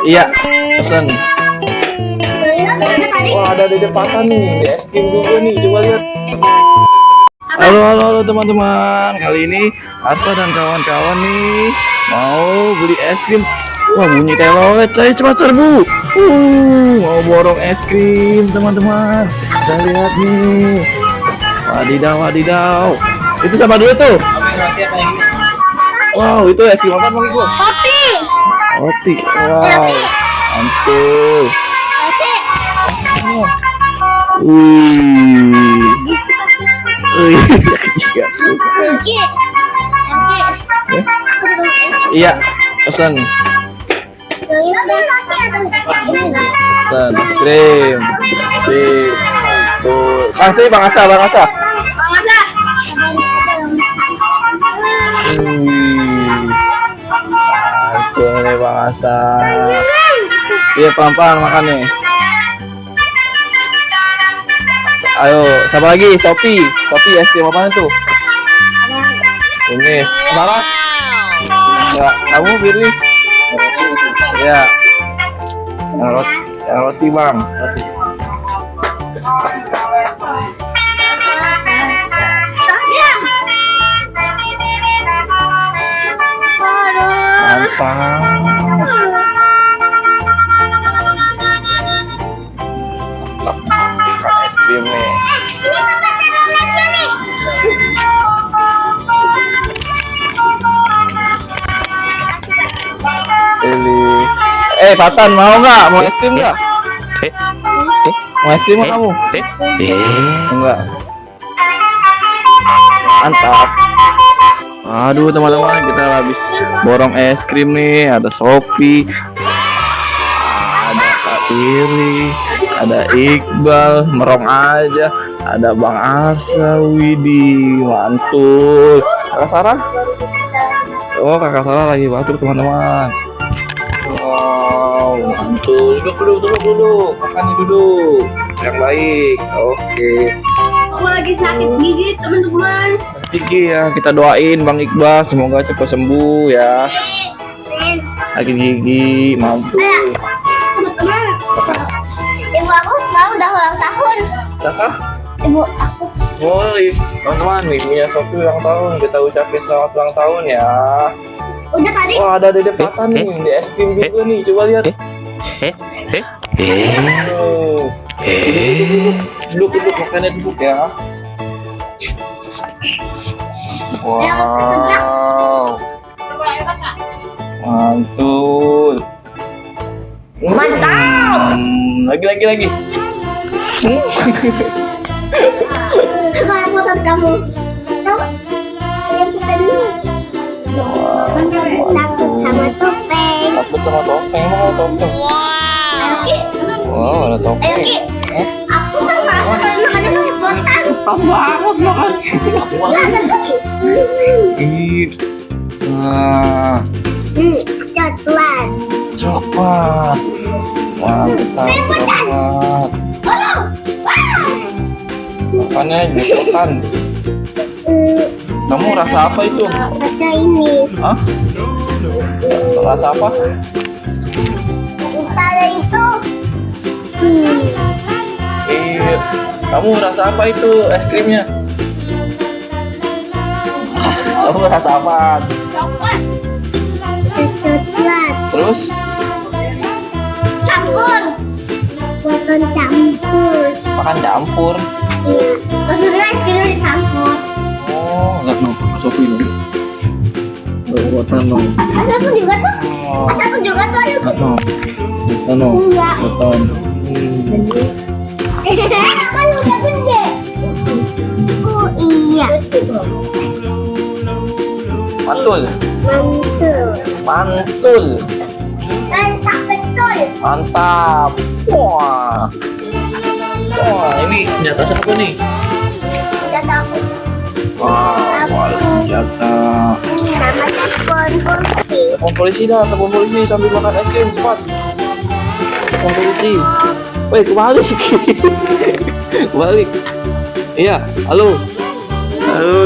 Iya, pesan. Wah, ada Dede Patan nih, di es krim juga nih, coba lihat. Halo teman-teman. Kali ini Arsa dan kawan-kawan nih mau beli es krim. Wah, bunyi kayak lolet, ayo cepat serbu. Mau borong es krim teman-teman. Kita lihat nih. Wadidaw. Itu sama dulu tuh. Wow, itu es krim apa bang? Roti. Wow, mantul. Iya, pesan. Pesan es krim. Tuh, kasih Bang Asa. Mantul nih Bang Asa. Iya, pelan-pelan makan nih. Ayo, siapa lagi? Sophie es krim apa itu? Ini, salah. Ya, kamu pilih. Ya, roti bang. Mantap. Es krim nih. Patan mau nggak? Mau es krim nggak? Mau es krim nggak kamu? Enggak. Mantap. Aduh teman-teman, kita habis borong es krim nih. Ada Sophie, ada Kak Iri, ada Iqbal, merong aja, ada Bang Asa, Widi, mantul. Kakak Sarah? Oh, Kakak Sarah lagi batuk teman-teman. Wow, mantul. Duduk. Makan duduk. Yang baik. Oke. Aku lagi sakit gigi teman-teman. Gigi ya, kita doain Bang Iqbal semoga cepat sembuh ya. Sakit gigi, mantul. Teman-teman, ibu aku sekarang udah ulang tahun. Siapa? Ibu aku. Oh, teman-teman, ibunya Sophie ulang tahun. Kita ucapin selamat ulang tahun ya. Udah tadi. Wah, ada Dede Patan nih, di es krim juga nih. Coba lihat. Duduk, makannya duduk ya. Wow, mantul. Mantap. Lagi. Kalau motor kamu. Tahu? Yang kita dulu. Takut sama topeng. Emang ada topeng? Wow, ada topeng. Aku sama aku kalau makannya kerepotan. Banget makan. Coklat. Mantap, coklat. Makannya jokotan. Kamu rasa apa itu? Rasa ini. Hah? Rasa apa? Rasa itu. Kamu rasa apa itu es krimnya? Kamu rasa apa? Coklat. Terus? Campur. Makan campur. Iya. Maksudnya es krimnya dicampur. Oh, enggak mau Kak Sophie dulu. Buatan dong. Ada tuh juga tuh. Ada tuh juga tuh. Enggak mau. Enggak. Buatan. Kan udah gede. Oh iya. Mantul. Mantap betul. Mantap. Wah, ini senjata siapa nih? Udah tahu. Wah, senjata. Namanya polisi. Telepon polisi sambil makan es krim cepat. Telepon polisi. Woi, kebalik. Iya, halo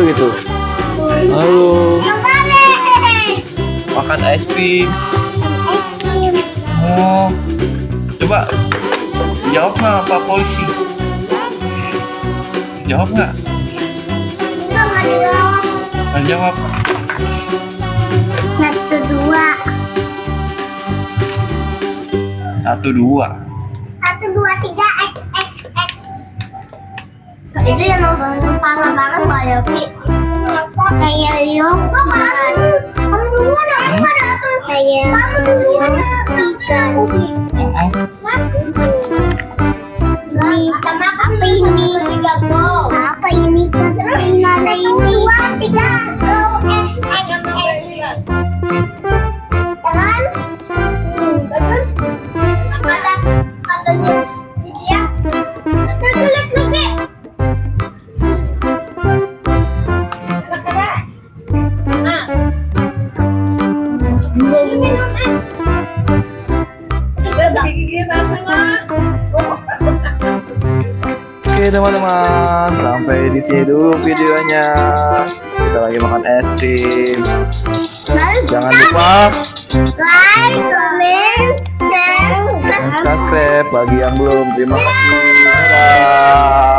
gitu. Halo. Kembali. Makan es krim. Oh, coba jawab nggak Pak Polisi? Jawab nggak? Enggak, nggak dijawab. Nggak jawab. 1, 2. 1, 2. 1, 2, 3, X, X, X. Itu yang nonton parah-parah kayak Pi. Kayak Yop. Kamu duluan, aku ada apa? Kayak kamu duluan, ikan. Sama apa ini? Apa ini? Terus ini ada ini. 2, 3, go, X, X, X. Jangan. Betul. Katanya si dia. Kita lihat lagi. Oke teman-teman, sampai di sini dulu videonya. Kita lagi makan es krim. Jangan lupa Like, comment, dan subscribe bagi yang belum. Terima kasih. Dadah.